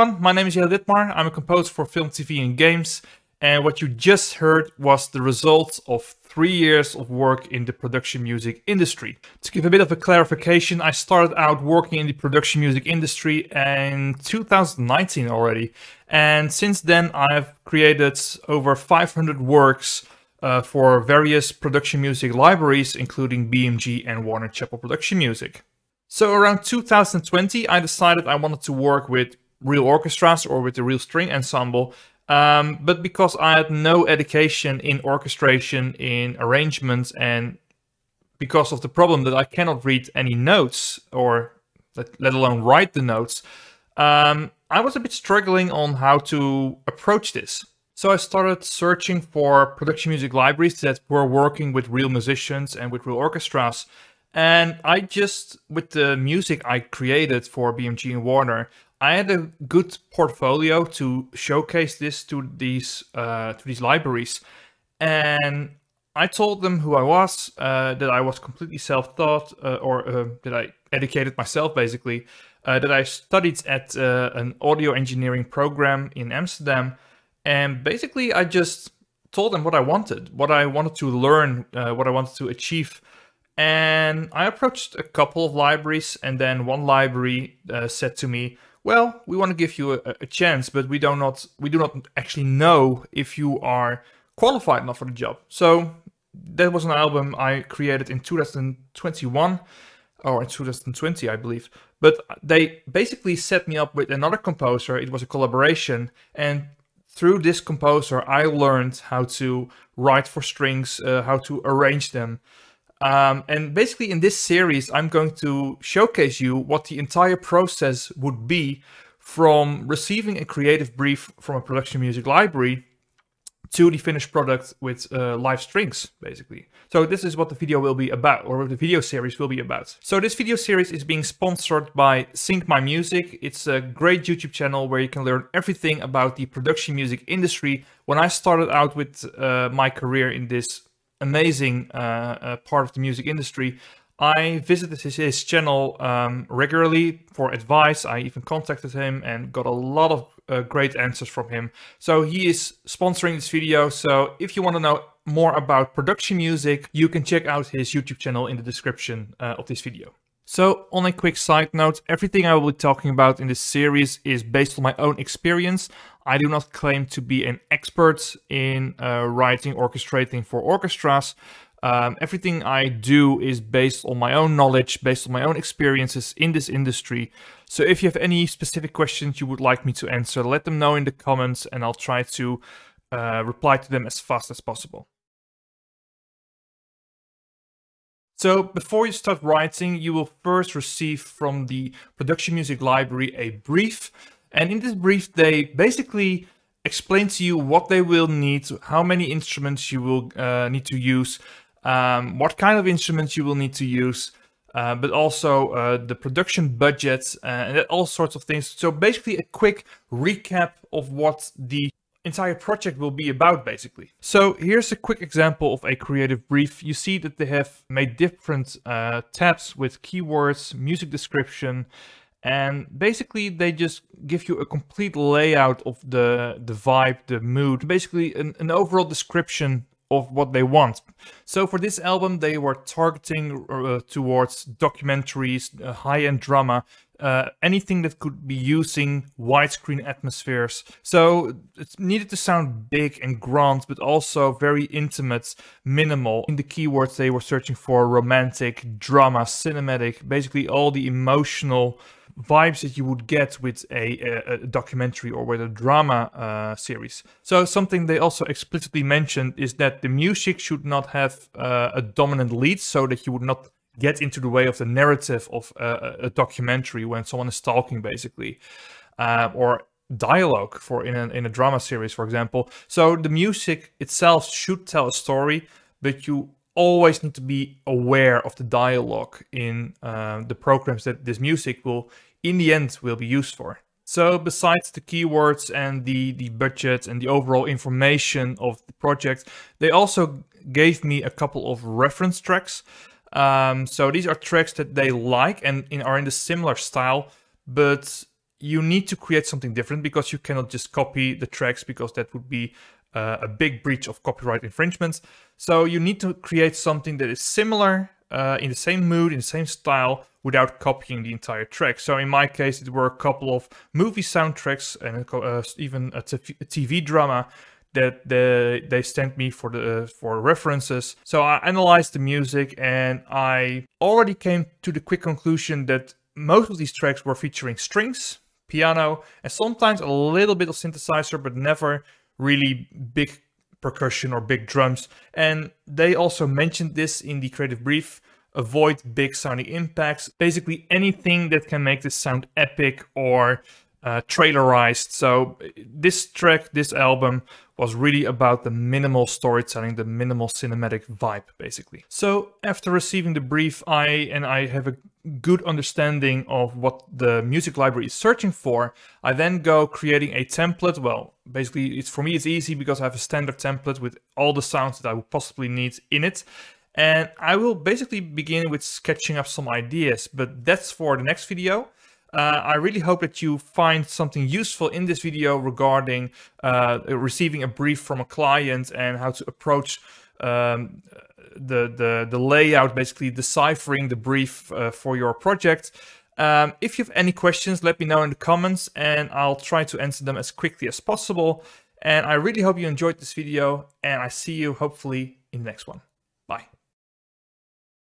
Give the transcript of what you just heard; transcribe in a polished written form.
everyone, my name is Jelle Dittmar. I'm a composer for film, TV and games. And what you just heard was the result of 3 years of work in the production music industry. To give a bit of a clarification, I started out working in the production music industry in 2019 already. And since then I've created over 500 works for various production music libraries, including BMG and Warner Chappell Production Music. So around 2020, I decided I wanted to work with real orchestras or with a real string ensemble. But because I had no education in orchestration, in arrangements, and because of the problem that I cannot read any notes or let alone write the notes, I was a bit struggling on how to approach this. So I started searching for production music libraries that were working with real musicians and with real orchestras. And I just, with the music I created for BMG and Warner, I had a good portfolio to showcase this to these libraries. And I told them who I was, that I was completely self-taught, that I educated myself basically, that I studied at an audio engineering program in Amsterdam. And basically I just told them what I wanted to learn, what I wanted to achieve. And I approached a couple of libraries, and then one library said to me, well, we want to give you a chance, but we do not actually know if you are qualified enough for the job. So that was an album I created in 2021 or in 2020, I believe. But they basically set me up with another composer. It was a collaboration, and through this composer, I learned how to write for strings, how to arrange them. And basically in this series, I'm going to showcase you what the entire process would be from receiving a creative brief from a production music library to the finished product with live strings, basically. So this is what the video will be about, or what the video series will be about. So this video series is being sponsored by Sync My Music. It's a great YouTube channel where you can learn everything about the production music industry. When I started out with my career in this amazing part of the music industry, I visited his channel regularly for advice. I even contacted him and got a lot of great answers from him. So he is sponsoring this video. So if you want to know more about production music, you can check out his YouTube channel in the description of this video. So on a quick side note, everything I will be talking about in this series is based on my own experience. I do not claim to be an expert in writing, orchestrating for orchestras. Everything I do is based on my own knowledge, based on my own experiences in this industry. So if you have any specific questions you would like me to answer, let them know in the comments and I'll try to reply to them as fast as possible. So before you start writing, you will first receive from the production music library a brief. And in this brief, they basically explain to you what they will need, how many instruments you will need to use, what kind of instruments you will need to use, but also the production budget and all sorts of things. So basically a quick recap of what the entire project will be about, basically. So here's a quick example of a creative brief. You see that they have made different tabs with keywords, music description, and basically they just give you a complete layout of the vibe, the mood, basically an overall description of what they want. So for this album, they were targeting towards documentaries, high-end drama, anything that could be using widescreen atmospheres. So it needed to sound big and grand, but also very intimate, minimal. In the keywords, they were searching for romantic, drama, cinematic, basically all the emotional vibes that you would get with a documentary or with a drama series. So something they also explicitly mentioned is that the music should not have a dominant lead, so that you would not get into the way of the narrative of a documentary when someone is talking, basically, or dialogue in a drama series, for example. So the music itself should tell a story, but you always need to be aware of the dialogue in the programs that this music will, in the end, will be used for. So besides the keywords and the budget and the overall information of the project, they also gave me a couple of reference tracks. So these are tracks that they like and are in the similar style, but you need to create something different because you cannot just copy the tracks because that would be a big breach of copyright infringements. So you need to create something that is similar, in the same mood, in the same style, without copying the entire track. So in my case, it were a couple of movie soundtracks and even a TV drama that they sent me for references. So I analyzed the music and I already came to the quick conclusion that most of these tracks were featuring strings, piano, and sometimes a little bit of synthesizer, but never really big percussion or big drums. And they also mentioned this in the creative brief: avoid big sounding impacts, basically anything that can make this sound epic or trailerized. So this track, this album, was really about the minimal storytelling, the minimal cinematic vibe, basically. So after receiving the brief, I have a good understanding of what the music library is searching for. I then go creating a template. Well, basically, for me, it's easy because I have a standard template with all the sounds that I would possibly need in it. And I will basically begin with sketching up some ideas, but that's for the next video. I really hope that you find something useful in this video regarding receiving a brief from a client and how to approach the layout, basically deciphering the brief for your project. If you have any questions, let me know in the comments and I'll try to answer them as quickly as possible. And I really hope you enjoyed this video and I see you hopefully in the next one. Bye.